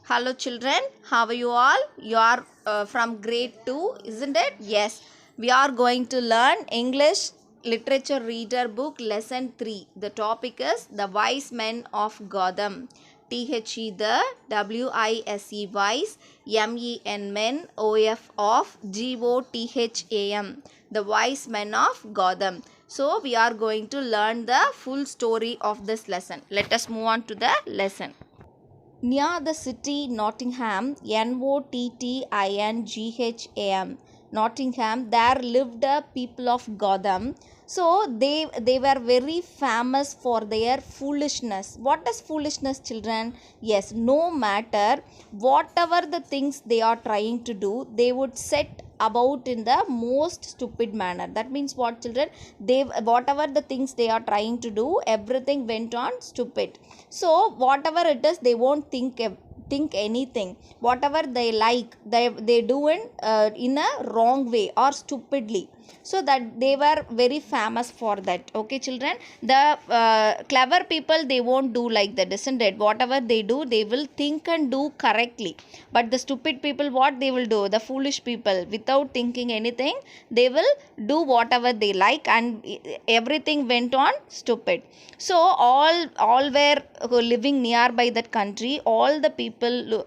Hello children, how are you all? You are from grade 2, isn't it? Yes. We are going to learn English literature reader book lesson 3. The topic is The Wise Men of Gotham. THE the WISE wise MEN men OF of GOTHAM. The Wise Men of Gotham. So we are going to learn the full story of this lesson. Let us move on to the lesson. Near the city Nottingham, Nottingham, Nottingham, there lived a people of Gotham. So they were very famous for their foolishness. What is foolishness, children? Yes, no matter whatever the things they are trying to do, they would set about in the most stupid manner. That means what, children? They whatever the things they are trying to do, everything went on stupid. So whatever it is, they won't think anything. Whatever they like, they do in a wrong way or stupidly. So that they were very famous for that. Okay, children, the clever people, they won't do like that, isn't it? Whatever they do, they will think and do correctly. But the stupid people, what they will do? The foolish people, without thinking anything, they will do whatever they like, and everything went on stupid. So all were living nearby that country. All the people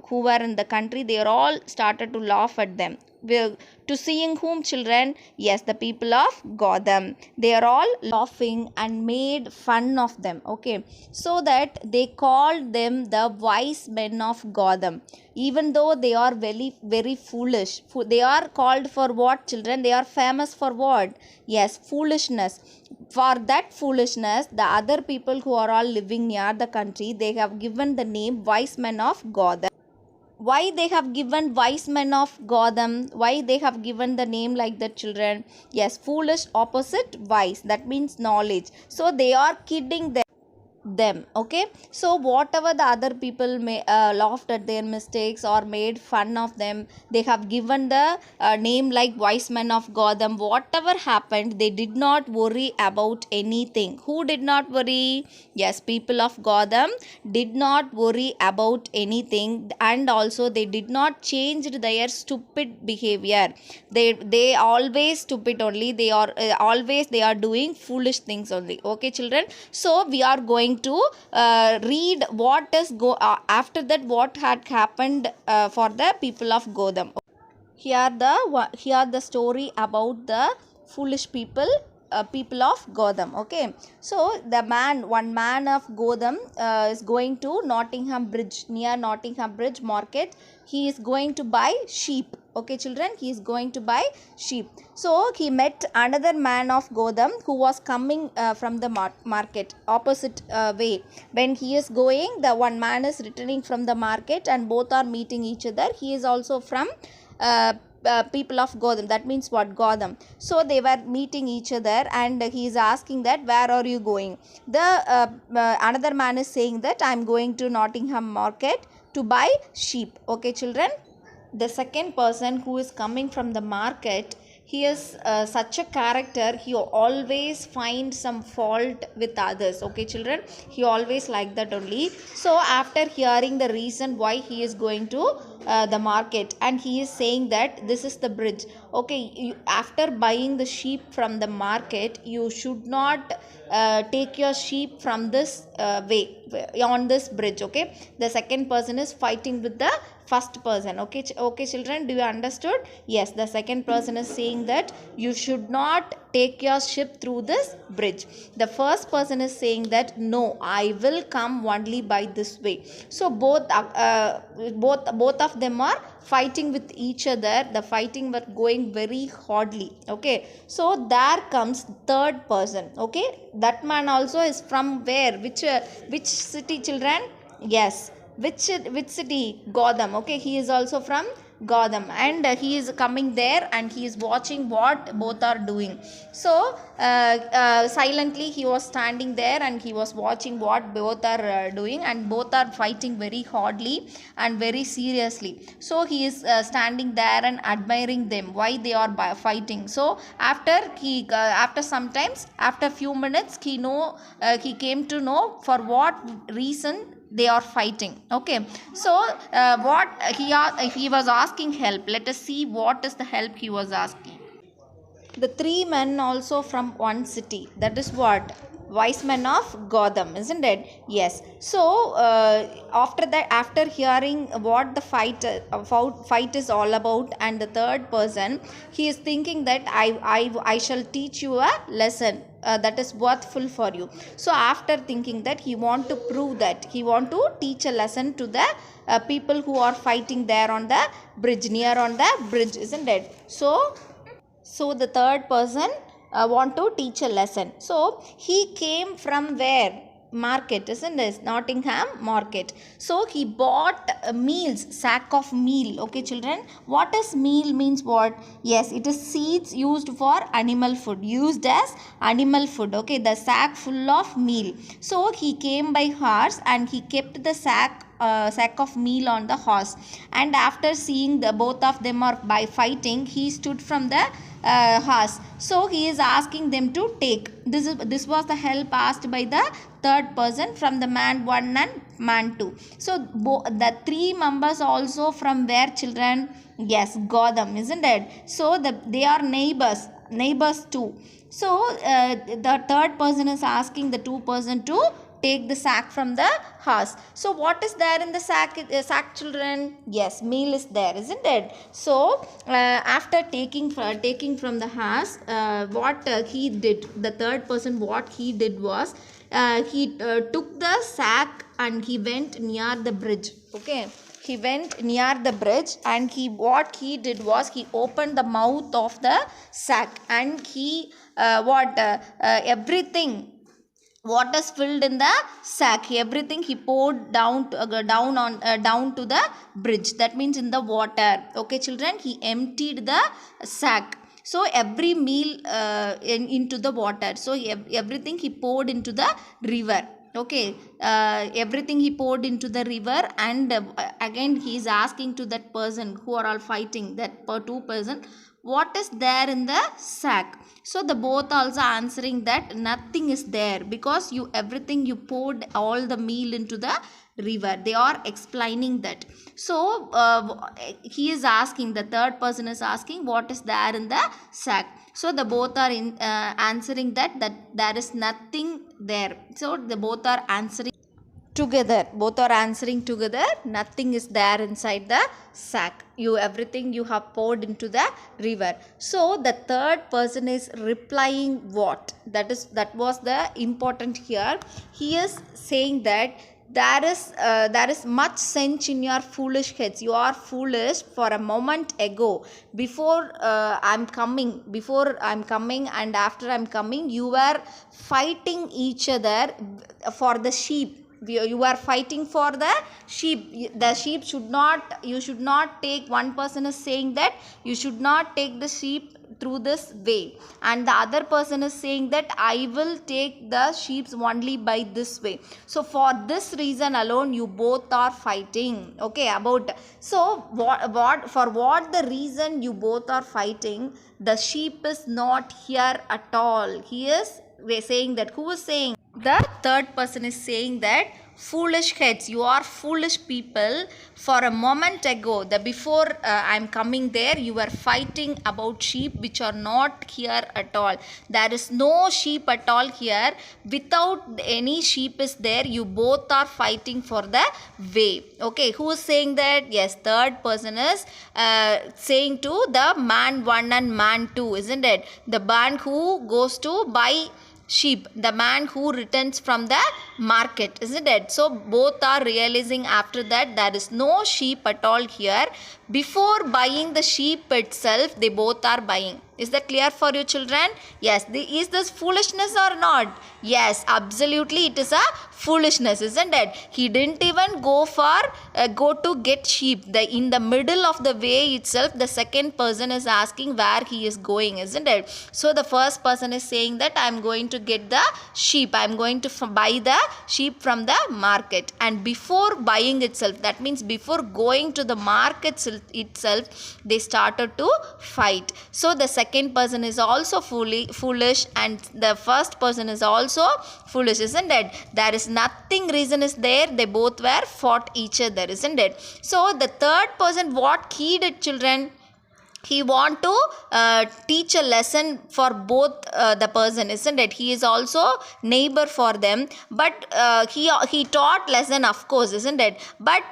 who were in the country, they are all started to laugh at them. To seeing whom, children? Yes, the people of Gotham. They are all laughing and made fun of them. Okay, so that they called them the wise men of Gotham. Even though they are very foolish, they are called for what, children? They are famous for what? Yes, foolishness. For that foolishness, the other people who are all living near the country, they have given the name wise men of Gotham. Why they have given wise men of Gotham? Why they have given the name like that, children? Yes, foolish opposite wise, that means knowledge. So they are kidding them. Okay, so whatever the other people may laughed at their mistakes or made fun of them, they have given the name like wise men of Gotham. Whatever happened, they did not worry about anything. Who did not worry? Yes, people of Gotham did not worry about anything, and also they did not change their stupid behavior. They always stupid only. They are always they are doing foolish things only. Okay, children, so we are going to read what is after that, what had happened for the people of Gotham. Here the story about the foolish people, people of Gotham. Okay, so one man of Gotham is going to Nottingham Bridge, near Nottingham Bridge market. He is going to buy sheep. Okay, children, he is going to buy sheep. So he met another man of Gotham who was coming from the market opposite way. When he is going, the one man is returning from the market, and both are meeting each other. He is also from people of Gotham. That means what? Gotham. So they were meeting each other, and he is asking that, where are you going? The another man is saying that, I am going to Nottingham market to buy sheep. Okay, children, the second person who is coming from the market, he is such a character. He always finds some fault with others. Okay, children, he always like that only. So after hearing the reason why he is going to the market, and he is saying that this is the bridge. Okay, after buying the sheep from the market, you should not take your sheep from this way on this bridge. Okay, the second person is fighting with the first person. Okay, okay, children, do you understood? Yes, the second person is saying that you should not take your ship through this bridge. The first person is saying that, no, I will come only by this way. So both of them are fighting with each other. The fighting were going very hotly. Okay, so there comes third person. Okay, that man also is from where? Which city, children? Yes, which city? Gotham. Okay, he is also from Gotham, and he is coming there, and he is watching what both are doing. So silently he was standing there, and he was watching what both are doing, and both are fighting very hotly and very seriously. So he is standing there and admiring them, why they are fighting. So after sometimes, after few minutes, he came to know for what reason they are fighting. Okay, so what he was asking help. Let us see what is the help he was asking. The three men also from one city. That is what? Wise men of Gotham, isn't it? Yes. So after that, after hearing what the fight is all about, and the third person, he is thinking that I shall teach you a lesson that is worthful for you. So after thinking that, he want to prove that, he want to teach a lesson to the people who are fighting there on the bridge, near on the bridge, isn't it? So the third person want to teach a lesson. So he came from where? Market, isn't it? Nottingham market. So he bought meals, sack of meal. Okay, children, what is meal means? What? Yes, it is seeds used for animal food, used as animal food. Okay, the sack full of meal. So he came by horse and he kept the sack of meal on the horse, and after seeing the both of them are by fighting, he stood from the horse. So he is asking them to take. This was the help asked by the third person from the man 1 and man 2. So the three members also from where, children? Yes, Gotham, isn't it? So they are neighbors too. So the third person is asking the two person to take the sack from the horse. So what is there in the sack, children? Yes, meal is there, isn't it? So after taking from the horse, what he did, the third person, what he did was, he took the sack and he went near the bridge. Okay, he went near the bridge, and what he did was, he opened the mouth of the sack, and he everything what is filled in the sack, everything he poured down to the bridge, that means in the water. Okay, children, he emptied the sack. So every meal into the water. So everything he poured into the river. Okay, everything he poured into the river, and again he is asking to that person who are all fighting, that two person, what is there in the sack? So the both also answering that nothing is there, because everything you poured all the meal into the river. They are explaining that. So he is asking, the third person is asking, what is there in the sack? So the both are answering that there is nothing there. So the both are answering together, nothing is there inside the sack, everything you have poured into the river. So the third person is replying what? That was the important here. He is saying that there is much sense in your foolish heads. You are foolish. For a moment ago, before I'm coming, and after I'm coming, you were fighting each other for the sheep. You are fighting for the sheep. The sheep you should not take. One person is saying that you should not take the sheep through this way, and the other person is saying that I will take the sheep only by this way. So for this reason alone, you both are fighting. Okay, about, so what the reason you both are fighting? The sheep is not here at all. He is saying that. Who is saying? The third person is saying that foolish heads, you are foolish people. For a moment ago, before I'm coming there, you were fighting about sheep which are not here at all. There is no sheep at all here. Without any sheep is there, you both are fighting for the way. Okay, who is saying that? Yes, third person is saying to the man 1 and man 2, isn't it? The man who goes to buy sheep, the man who returns from the market, isn't it? So both are realizing after that there is no sheep at all here. Before buying the sheep itself, they both are buying. Is that clear for you, children? Yes. Is this foolishness or not? Yes, absolutely it is a foolishness, isn't it? He didn't even go to get sheep. In the middle of the way itself, the second person is asking where he is going, isn't it? So the first person is saying that I am going to get the sheep. I am going to buy the sheep from the market. And before buying itself, that means before going to the market itself, they started to fight. So the second person is also foolish, and the first person is also foolish, isn't it? There is nothing reason is there, they both were fought each other, isn't it? So the third person, what he did, children, he want to teach a lesson for both the person, isn't it? He is also neighbor for them, but he taught lesson, of course, isn't it? But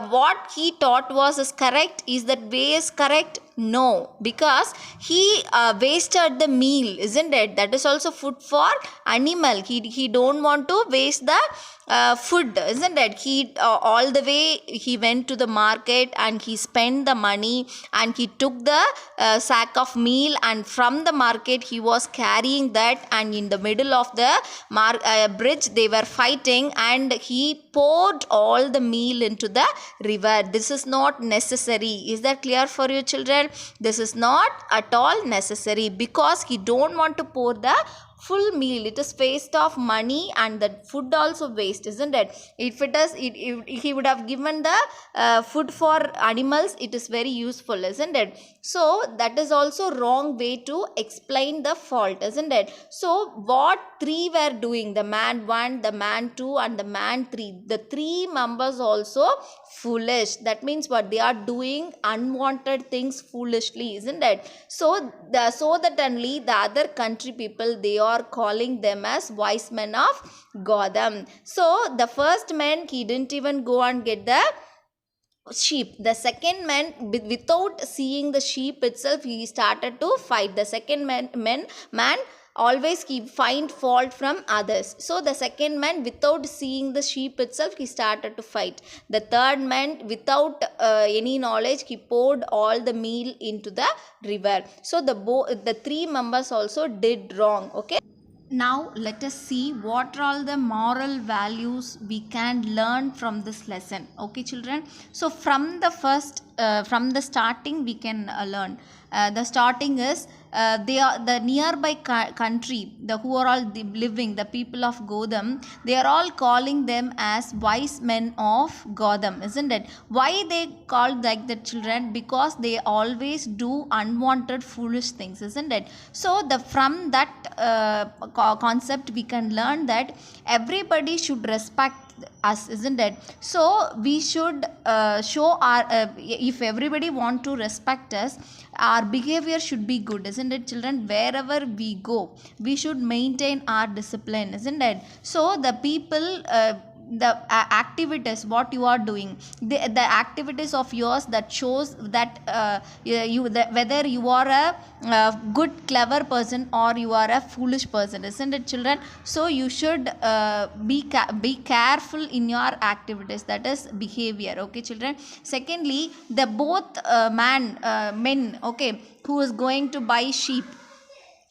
what he taught is correct? Is that way is correct? No, because he wasted the meal, isn't it? That is also food for animal. He don't want to waste the food, isn't it? He all the way he went to the market and he spent the money, and he took the sack of meal, and from the market he was carrying that, and in the middle of the bridge they were fighting, and he poured all the meal into the river. This is not necessary. Is that clear for you, children? This is not at all necessary, because he don't want to pour the full meal. It is waste of money, and the food also waste, isn't it? If it is, he would have given the food for animals, it is very useful, isn't it? So that is also wrong way to explain the fault, isn't it? So what three were doing, the man 1, the man 2, and the man 3, the 3 members also foolish. That means what they are doing, unwanted things foolishly, isn't it? So that only the other country people, they are calling them as wise men of Gotham. So the first man, he didn't even go and get the sheep. The second man, without seeing the sheep itself, he started to fight. The second man always he find fault from others. So the second man, without seeing the sheep itself, he started to fight. The third man, without any knowledge, he poured all the meal into the river. So the 3 members also did wrong. Okay, now let us see what are all the moral values we can learn from this lesson. Okay, children, so from the first from the starting we can learn. The starting is they are the nearby country, the who are all living, the people of Gotham, they are all calling them as wise men of Gotham, isn't it? Why they called like the children? Because they always do unwanted foolish things, isn't it? So the from that concept we can learn that everybody should respect us, isn't it? So we should show our if everybody want to respect us, our behavior should be good, isn't it, children? Wherever we go, we should maintain our discipline, isn't it? So the people the activities what you are doing, the activities of yours that shows that whether you are a good clever person or you are a foolish person, isn't it, children? So you should be careful in your activities, that is behavior. Okay, children. Secondly, the both men, okay, who is going to buy sheep,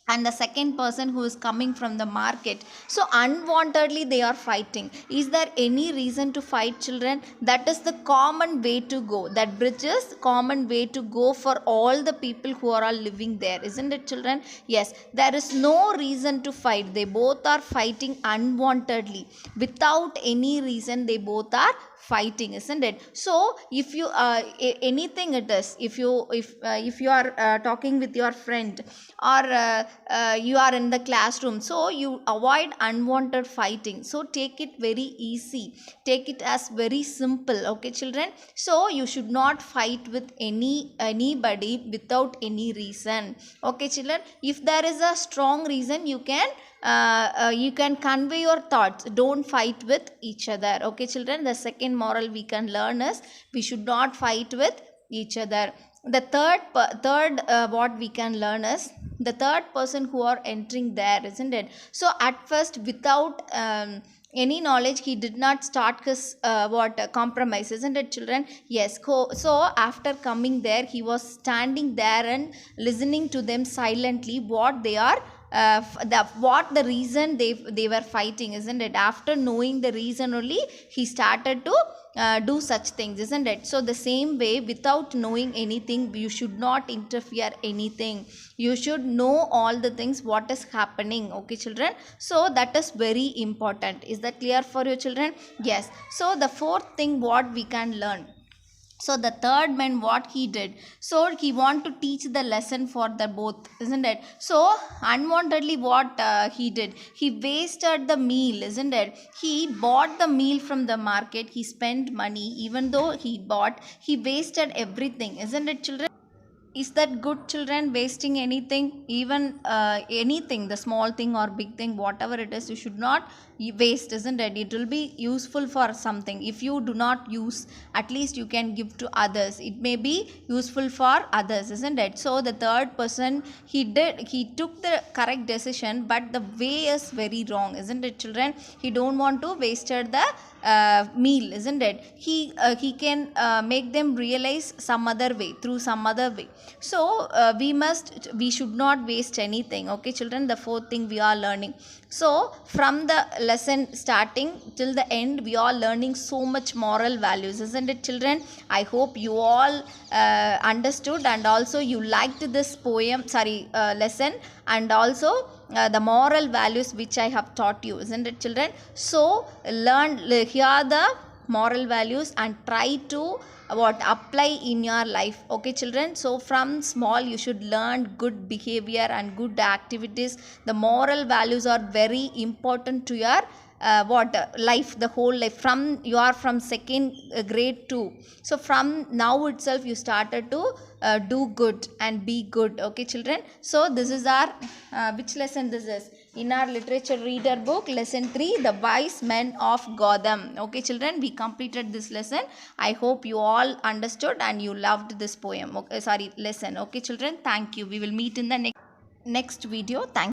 and the second person who is coming from the market, so unwantedly they are fighting. Is there any reason to fight, children? That is the common way to go. That bridge is common way to go for all the people who are all living there, isn't it, children? Yes, there is no reason to fight. They both are fighting unwantedly, without any reason they both are fighting, isn't it? So if you anything it is, if you are talking with your friend, or you are in the classroom, so you avoid unwanted fighting. So take it very easy, take it as very simple. Okay, children. So you should not fight with anybody without any reason. Okay, children. If there is a strong reason, you can convey your thoughts. Don't fight with each other. Okay, children. The second moral we can learn is we should not fight with each other. The third what we can learn is the third person who are entering there, isn't it? So at first, without any knowledge, he did not start his compromise, isn't it, children? Yes. So after coming there, he was standing there and listening to them silently what they are what the reason they were fighting, isn't it? After knowing the reason only, he started to do such things, isn't it? So the same way, without knowing anything, you should not interfere anything. You should know all the things what is happening, okay children? So that is very important. Is that clear for you children? Yes. So the fourth thing what we can learn, so the third man what he did, so he want to teach the lesson for the both, isn't it? So unwantedly what he did, he wasted the meal, isn't it? He bought the meal from the market, he spent money, even though he bought, he wasted everything, isn't it children? Is that good children? Wasting anything, even anything, the small thing or big thing, whatever it is, you should not waste, isn't it? It will be useful for something. If you do not use, at least you can give to others, it may be useful for others, isn't it? So the third person, he took the correct decision, but the way is very wrong, isn't it children? He don't want to wasted the meal, isn't it? He can make them realize some other way, through some other way. So we should not waste anything, okay children? The fourth thing we are learning. So from the lesson starting till the end, we are learning so much moral values, isn't it children? I hope you all understood, and also you liked this lesson, and also the moral values which I have taught you, isn't it children? So hear the moral values and try to what apply in your life, okay children? So from small you should learn good behavior and good activities. The moral values are very important to your life, the whole life. From you are from second grade too, so from now itself you started to do good and be good, okay children? So this is our which lesson this is? In our literature reader book, lesson 3, the wise men of Gotham, okay children? We completed this lesson. I hope you all understood and you loved this poem, okay, lesson, okay children? Thank you. We will meet in the next video. Thank